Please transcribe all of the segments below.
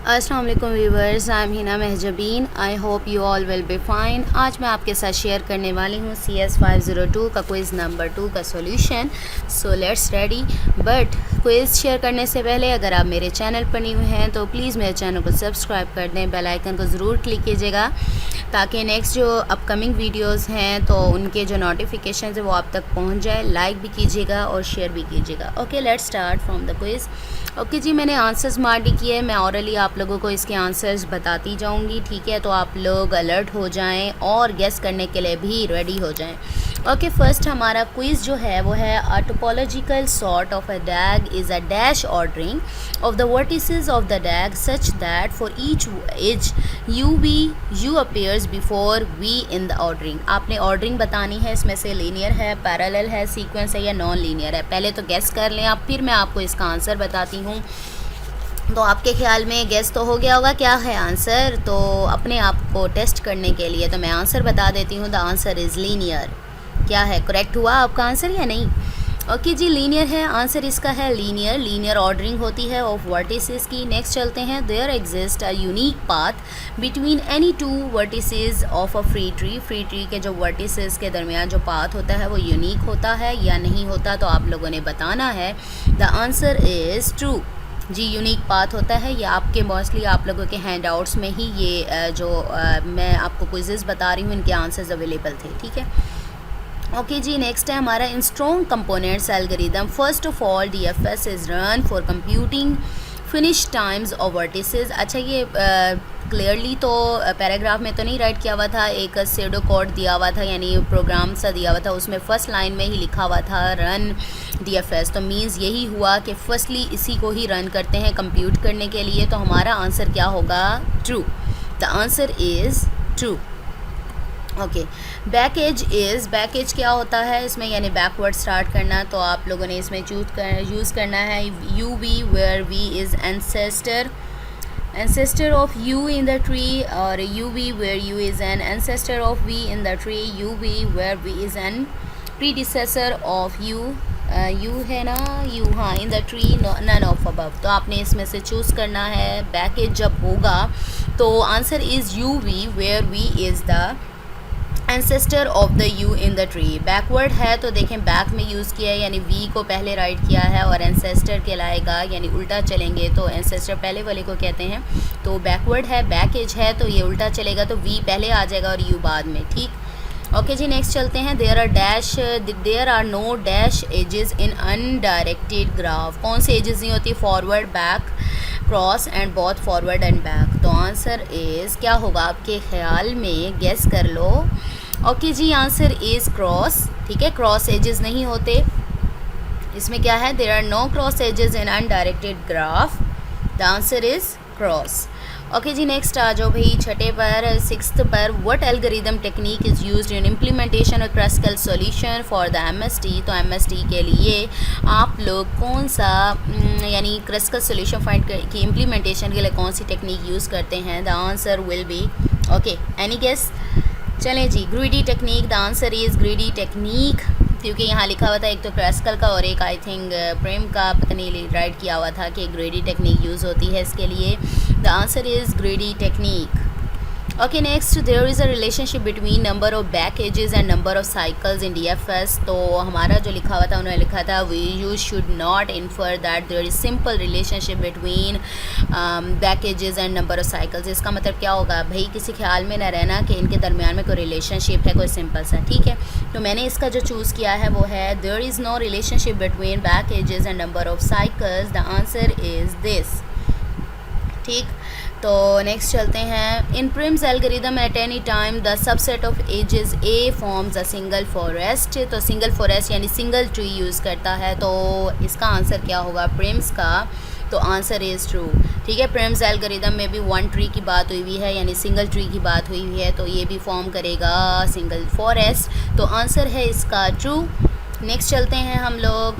अस्सलाम वालेकुम viewers, I am Hina Mahjabeen. I hope you all will be fine. आज मैं आपके साथ शेयर करने वाली हूँ CS 502 का क्विज़ नंबर 2 का solution. So let's ready. But quiz share करने से पहले अगर आप मेरे चैनल पर न्यू हैं तो प्लीज़ मेरे चैनल को सब्सक्राइब कर दें, बेल आइकन को ज़रूर क्लिक कीजिएगा ताकि नेक्स्ट जो अपकमिंग वीडियोस हैं तो उनके जो नोटिफिकेशन है वो आप तक पहुंच जाए। लाइक भी कीजिएगा और शेयर भी कीजिएगा। Okay, let's start from the quiz. Okay जी, मैंने आंसर्स मार्क किए। मैं ऑरली आप लोगों को इसके आंसर्स बताती जाऊंगी, ठीक है? तो आप लोग अलर्ट हो जाएं और गेस करने के लिए भी रेडी हो जाएं। ओके, फर्स्ट हमारा क्विज़ जो है वो है a topological sort of a DAG is a dash ordering of the vertices of the DAG such that for each edge U appears before V in the ordering. आपने ordering बतानी है, इसमें से लीनियर है, पैरेलल है, sequence है या non linear है। पहले तो गेस कर लें आप, फिर मैं आपको इसका आंसर बताती हूँ। तो आपके ख्याल में गेस तो हो गया होगा क्या है आंसर। तो अपने आप को टेस्ट करने के लिए तो मैं आंसर बता देती हूँ। The answer is linear. क्या है, करेक्ट हुआ आपका आंसर या नहीं? ओके जी, लीनियर है आंसर इसका, है लीनियर। लीनियर ऑर्डरिंग होती है ऑफ वर्टिसेस की। नेक्स्ट चलते हैं। There exist a unique path between any two vertices of a free tree. Free tree के जो वर्टिसेस के दरमियान जो पाथ होता है वो यूनिक होता है या नहीं होता, तो आप लोगों ने बताना है। द आंसर इज़ ट्रू जी, यूनिक पाथ होता है। ये आपके मोस्टली आप लोगों के हैंड आउट्स में ही ये जो मैं आपको क्विज़ेस बता रही हूँ इनके आंसर्स अवेलेबल थे, ठीक है? ओके जी, नेक्स्ट है हमारा इन strong components algorithm. First of all DFS is run for computing finish times of vertices. अच्छा, ये क्लियरली तो पैराग्राफ में तो नहीं राइट किया हुआ था, एक सेडो कोड दिया हुआ था, यानी प्रोग्राम सा दिया हुआ था, उसमें फर्स्ट लाइन में ही लिखा हुआ था रन DFS। तो मीन्स यही हुआ कि फर्स्टली इसी को ही रन करते हैं कंप्यूट करने के लिए। तो हमारा आंसर क्या होगा? True. The answer is true. Okay, back edge क्या होता है इसमें, यानी बैकवर्ड स्टार्ट करना। तो आप लोगों ने इसमें यूज़ करना है UV where V is ancestor of U in the tree, और UV where U is an ancestor of V in the tree, UV where V is an predecessor of U, U है ना, U हाँ, in the tree none of above। तो आपने इसमें से choose करना है। बैकेज जब होगा तो answer is UV where V is the ancestor of the you in the tree. Backward है तो देखें बैक में यूज़ किया है, यानी वी को पहले राइट किया है, और एंसेस्टर कहलाएगा, यानी उल्टा चलेंगे तो एंसेस्टर पहले वाले को कहते हैं। तो बैकवर्ड है, बैक एज है तो ये उल्टा चलेगा, तो वी पहले आ जाएगा और यू बाद में, ठीक? ओके जी, नेक्स्ट चलते हैं। There are no dash edges in undirected graph. कौन सी एजेस नहीं होती? Forward, back, cross and both forward and back. तो आंसर इज़ क्या होगा आपके ख्याल में? गेस कर लो। ओके जी, आंसर इज़ क्रॉस, ठीक है? क्रॉस एजेस नहीं होते इसमें। क्या है? There are no cross edges in undirected graph. The answer is cross. Okay जी, नेक्स्ट आ जाओ भाई छठे पर, सिक्स्थ पर। What algorithm technique is used in implementation of classical solution for the MST। तो MST के लिए आप लोग कौन सा यानी क्लासिकल सॉल्यूशन फाइंड की इम्प्लीमेंटेशन के लिए कौन सी टेक्निक यूज़ करते हैं? The answer will be, okay, any guess? चलें जी, greedy technique. The answer is greedy technique, क्योंकि यहाँ लिखा हुआ था एक तो क्लासिकल का और एक आई थिंक प्रेम का, पता नहीं राइट किया हुआ था कि ग्रीडी टेक्निक यूज़ होती है इसके लिए। The answer is greedy technique. Okay, next, there is a relationship between number of back edges and number of cycles in DFS। तो हमारा जो लिखा हुआ था उन्होंने लिखा था you should not infer that there is simple relationship between back edges and number of cycles. इसका मतलब क्या होगा भाई? किसी ख्याल में ना रहना कि इनके दरमियान में कोई रिलेशनशिप है, कोई सिंपल सा, ठीक है? तो मैंने इसका जो चूज़ किया है वो है there is no relationship between back edges and number of cycles. The answer is this, ठीक? तो नेक्स्ट चलते हैं। In Prim's algorithm at any time the subset of edges A forms a single forest. तो single forest यानी single tree use करता है। तो इसका आंसर क्या होगा प्रिम्स का? तो आंसर इज़ ट्रू, ठीक है? प्रिम्स एल्गोरिदम में भी वन ट्री की बात हुई हुई है, यानी सिंगल ट्री की बात हुई हुई है, तो ये भी फॉर्म करेगा सिंगल फॉरेस्ट। तो आंसर है इसका ट्रू। नेक्स्ट चलते हैं हम लोग।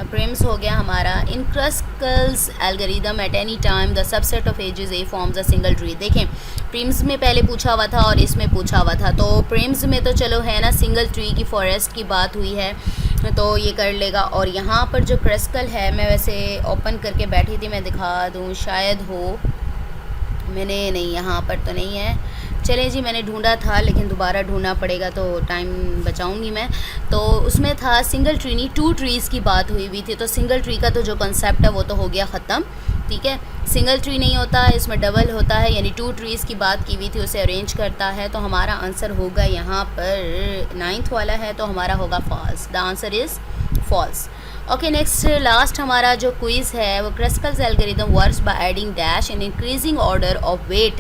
प्रिम्स हो गया हमारा। In classicals algorithm at any time the subset of edges A forms a single tree. देखें, प्रिम्स में पहले पूछा हुआ था और इसमें पूछा हुआ था। तो प्रिम्स में तो चलो है ना, सिंगल ट्री की फॉरेस्ट की बात हुई है तो ये कर लेगा। और यहाँ पर जो क्लासिकल है, मैं वैसे ओपन करके बैठी थी, मैं दिखा दूँ शायद हो, मैंने नहीं, यहाँ पर तो नहीं है। चले जी, मैंने ढूंढा था लेकिन दोबारा ढूंढना पड़ेगा तो टाइम बचाऊंगी मैं। तो उसमें था सिंगल ट्री नहीं, 2 ट्रीज़ की बात हुई थी। तो सिंगल ट्री का तो जो कॉन्सेप्ट है वो तो हो गया ख़त्म, ठीक है। सिंगल ट्री नहीं होता, इसमें डबल होता है, यानी 2 ट्रीज़ की बात की हुई थी, उसे अरेंज करता है। तो हमारा आंसर होगा यहाँ पर 9th वाला है, तो हमारा होगा false. The answer is false. Okay, next last हमारा जो क्विज़ है वो Kruskal's algorithm works by adding dash in increasing order of weight,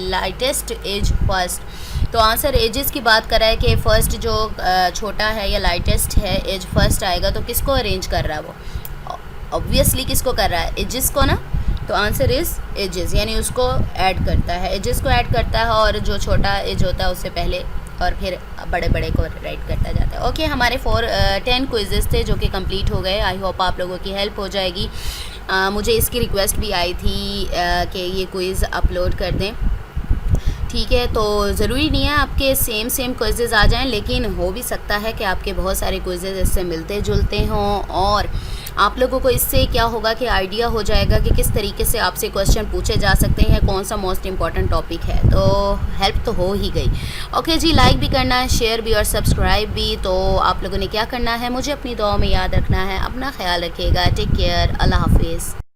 lightest edge first. तो आंसर एजेस की बात कर रहा है कि फ़र्स्ट जो छोटा है या लाइटेस्ट है एज फर्स्ट आएगा, तो किसको अरेंज कर रहा है वो? ऑब्वियसली किसको कर रहा है? एजेस को ना। तो आंसर इज़ एजेस, यानी उसको ऐड करता है, एजेस को ऐड करता है, और जो छोटा एज होता है उससे पहले और फिर बड़े बड़े को राइट करता जाता है। ओके, हमारे 10 क्विज़ेस थे जो कि कंप्लीट हो गए। आई होप आप लोगों की हेल्प हो जाएगी। मुझे इसकी रिक्वेस्ट भी आई थी कि ये क्विज़ अपलोड कर दें, ठीक है। तो ज़रूरी नहीं है आपके सेम क्विज़ेज़ आ जाएं, लेकिन हो भी सकता है कि आपके बहुत सारे क्विज़ेज़ इससे मिलते जुलते हों, और आप लोगों को इससे क्या होगा कि आइडिया हो जाएगा कि किस तरीके से आपसे क्वेश्चन पूछे जा सकते हैं, कौन सा मोस्ट इम्पॉर्टेंट टॉपिक है। तो हेल्प तो हो ही गई। ओके जी, लाइक भी करना है, शेयर भी और सब्सक्राइब भी। तो आप लोगों ने क्या करना है, मुझे अपनी दुआ में याद रखना है। अपना ख्याल रखिएगा। Take care. अल्लाह हाफिज़।